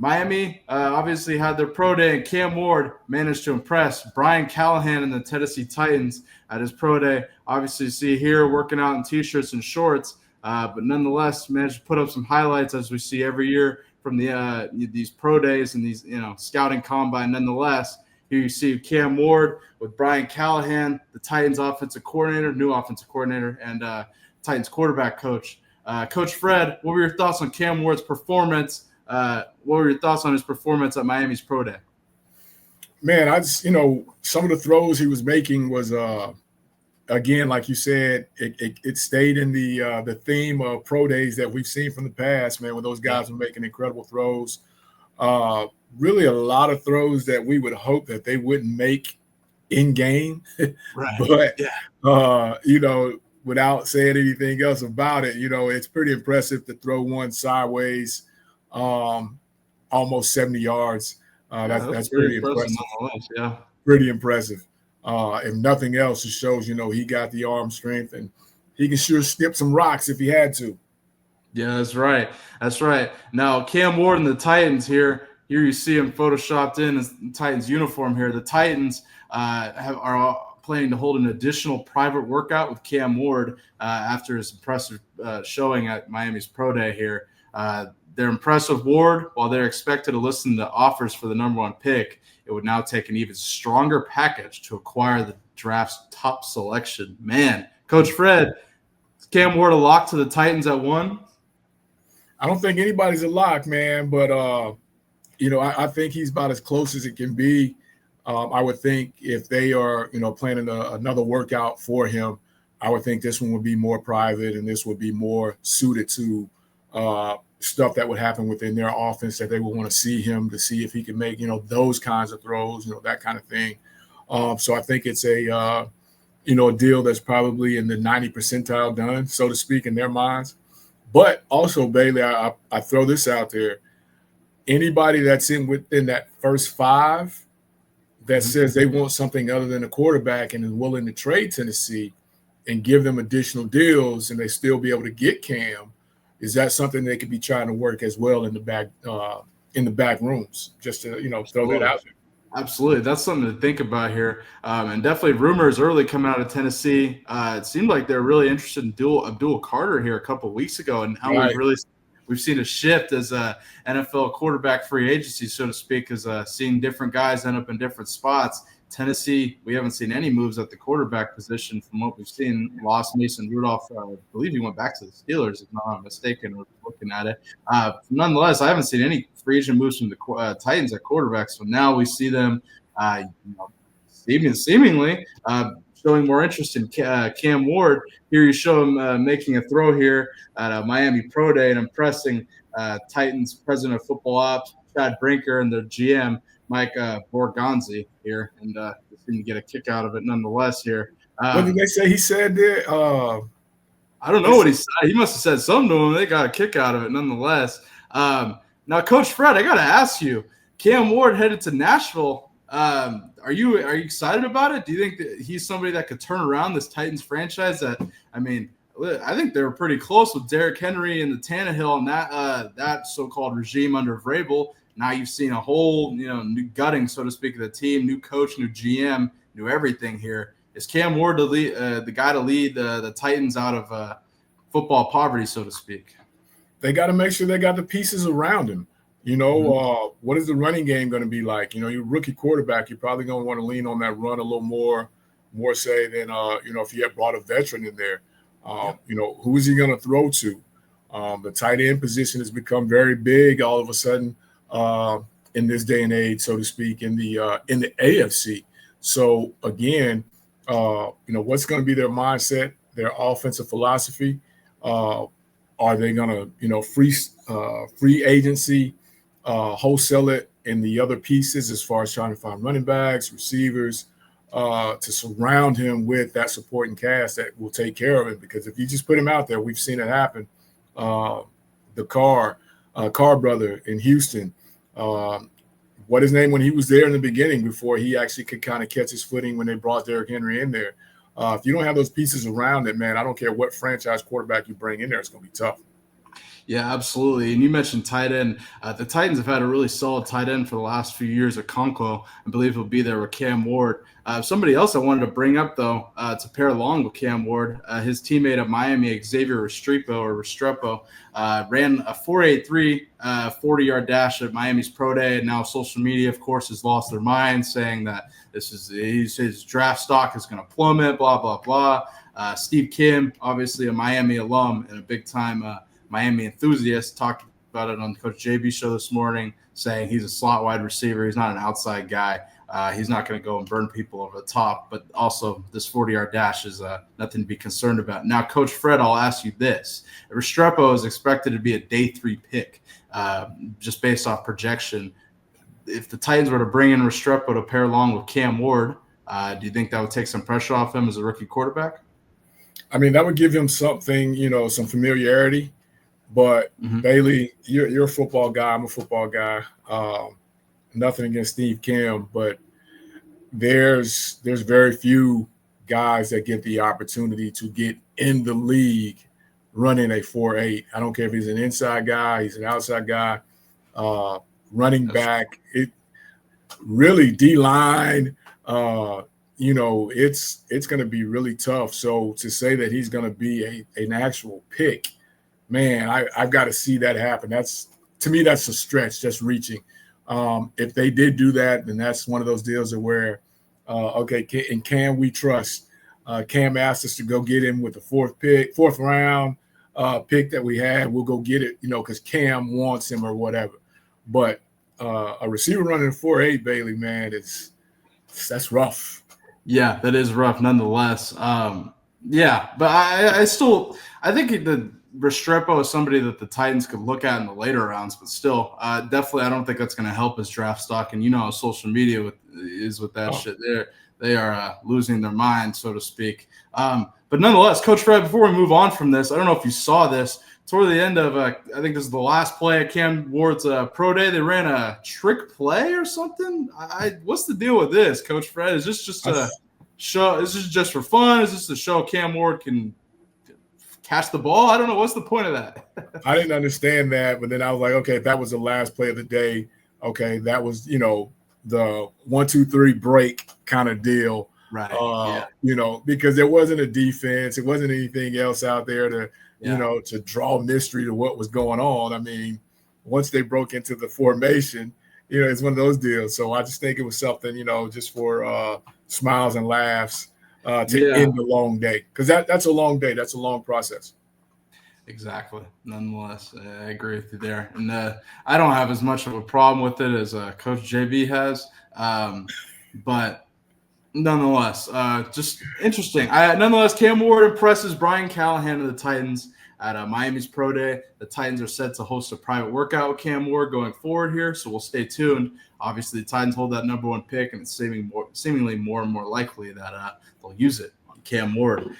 Miami obviously had their pro day, and Cam Ward managed to impress Brian Callahan and the Tennessee Titans at his pro day. Obviously, you see here working out in t-shirts and shorts, but nonetheless managed to put up some highlights as we see every year from these pro days and these scouting combine. Nonetheless, here you see Cam Ward with Brian Callahan, the Titans offensive coordinator, new offensive coordinator, and Titans quarterback coach. Coach Fred, what were your thoughts on Cam Ward's performance? What were your thoughts on his performance at Miami's pro day? Man, I just, some of the throws he was making was, again, like you said, it stayed in the theme of pro days that we've seen from the past, man, when those guys were making incredible throws. Really a lot of throws that we would hope that they wouldn't make in game. Right. But, without saying anything else about it, it's pretty impressive to throw one sideways almost 70 yards. That's pretty impressive. Yeah. Pretty impressive. If nothing else, it shows, he got the arm strength and he can sure skip some rocks if he had to. Yeah, that's right. That's right. Now, Cam Ward and the Titans here you see him photoshopped in his Titans uniform here. The Titans are planning to hold an additional private workout with Cam Ward after his impressive showing at Miami's pro day here. They're impressed with Ward. While they're expected to listen to offers for the number one pick, it would now take an even stronger package to acquire the draft's top selection. Man, Coach Fred, is Cam Ward a lock to the Titans at 1? I don't think anybody's a lock, man, but I think he's about as close as it can be. I would think if they are, planning another workout for him, I would think this one would be more private and this would be more suited to stuff that would happen within their offense that they would want to see him to see if he can make, those kinds of throws, that kind of thing. So I think it's a deal that's probably in the 90 percentile done, so to speak, in their minds. But also, Bailey, I throw this out there. Anybody that's within that first 5 that says they want something other than a quarterback and is willing to trade Tennessee and give them additional deals and they still be able to get Cam, is that something they could be trying to work as well in the back rooms? Just to throw that out there. Absolutely, that's something to think about here, and definitely rumors early coming out of Tennessee. It seemed like they're really interested in Abdul Carter here a couple of weeks ago, and how we've seen a shift as a NFL quarterback free agency, so to speak, as seeing different guys end up in different spots. Tennessee, we haven't seen any moves at the quarterback position from what we've seen. Lost Mason Rudolph. I believe he went back to the Steelers, if not I'm mistaken, or looking at it. Nonetheless, I haven't seen any free agent moves from the Titans at quarterback. So now we see them seemingly showing more interest in Cam Ward. Here you show him making a throw here at a Miami Pro Day and impressing Titans president of football ops, Chad Brinker, and their GM, Mike Borgonzi here, and they seem to get a kick out of it nonetheless here. What did they say he said there? I don't know what he said. He must have said something to him. They got a kick out of it nonetheless. Now, Coach Fred, I got to ask you, Cam Ward headed to Nashville. Are you excited about it? Do you think that he's somebody that could turn around this Titans franchise? I think they were pretty close with Derrick Henry and the Tannehill and that so-called regime under Vrabel. Now you've seen a whole, new gutting, so to speak, of the team, new coach, new GM, new everything here. Is Cam Ward the guy to lead the Titans out of football poverty, so to speak? They got to make sure they got the pieces around him. What is the running game going to be like? You're a rookie quarterback. You're probably going to want to lean on that run a little more say than, if you had brought a veteran in there. Who is he going to throw to? The tight end position has become very big all of a sudden. In this day and age, so to speak, in the AFC. So again, what's going to be their mindset, their offensive philosophy? Are they going to, free agency, wholesale it in the other pieces as far as trying to find running backs, receivers, to surround him with that supporting cast that will take care of it? Because if you just put him out there, we've seen it happen. The Carr brother in Houston. What his name when he was there in the beginning before he actually could kind of catch his footing when they brought Derrick Henry in there. If you don't have those pieces around it, man, I don't care what franchise quarterback you bring in there, it's going to be tough. Yeah, absolutely. And you mentioned tight end. The Titans have had a really solid tight end for the last few years at Conco. I believe he'll be there with Cam Ward. Somebody else I wanted to bring up, though, to pair along with Cam Ward, his teammate at Miami, Xavier Restrepo, ran a 4.83 40-yard dash at Miami's Pro Day. And now social media, of course, has lost their mind, saying that his draft stock is going to plummet, blah, blah, blah. Steve Kim, obviously a Miami alum and a big-time Miami enthusiast, talked about it on Coach JB show this morning, saying he's a slot wide receiver. He's not an outside guy. He's not going to go and burn people over the top. But also, this 40-yard dash is nothing to be concerned about. Now, Coach Fred, I'll ask you this. Restrepo is expected to be a day 3 pick, just based off projection. If the Titans were to bring in Restrepo to pair along with Cam Ward, do you think that would take some pressure off him as a rookie quarterback? I mean, that would give him something, some familiarity. But Bailey, you're a football guy. I'm a football guy. Nothing against Steve Kim, but there's very few guys that get the opportunity to get in the league running a 4.8. I don't care if he's an inside guy, he's an outside guy, running back. It really D-line. It's going to be really tough. So to say that he's going to be an actual pick, man, I've got to see that happen. To me, that's a stretch, just reaching. If they did do that, then that's one of those deals where, and can we trust? Cam asked us to go get him with the fourth round pick that we had. We'll go get it, because Cam wants him or whatever. But a receiver running a 4.8, Bailey, man, that's rough. Yeah, that is rough nonetheless. Yeah, but I think the Restrepo is somebody that the Titans could look at in the later rounds, but still, definitely, I don't think that's going to help his draft stock. And how social media is with that shit. They are losing their mind, so to speak. But nonetheless, Coach Fred, before we move on from this, I don't know if you saw this. Toward the end of, I think this is the last play at Cam Ward's pro day. They ran a trick play or something. What's the deal with this, Coach Fred? Is this just a show? Is this just for fun? Is this to show Cam Ward can catch the ball? I don't know. What's the point of that? I didn't understand that, but then I was like, okay, if that was the last play of the day, okay, that was, the 1, 2, 3 break kind of deal. Right. Because there wasn't a defense. It wasn't anything else out there to draw mystery to what was going on. I mean, once they broke into the formation, it's one of those deals. So I just think it was something, just for smiles and laughs to end the long day. Because that's a long day. That's a long process. Exactly. Nonetheless, I agree with you there. And I don't have as much of a problem with it as Coach JB has. But nonetheless, just interesting. Nonetheless, Cam Ward impresses Brian Callahan of the Titans at Miami's Pro Day. The Titans are set to host a private workout with Cam Ward going forward here, so we'll stay tuned. Obviously, the Titans hold that number 1 pick, and it's seemingly more and more likely that they'll use it on Cam Ward.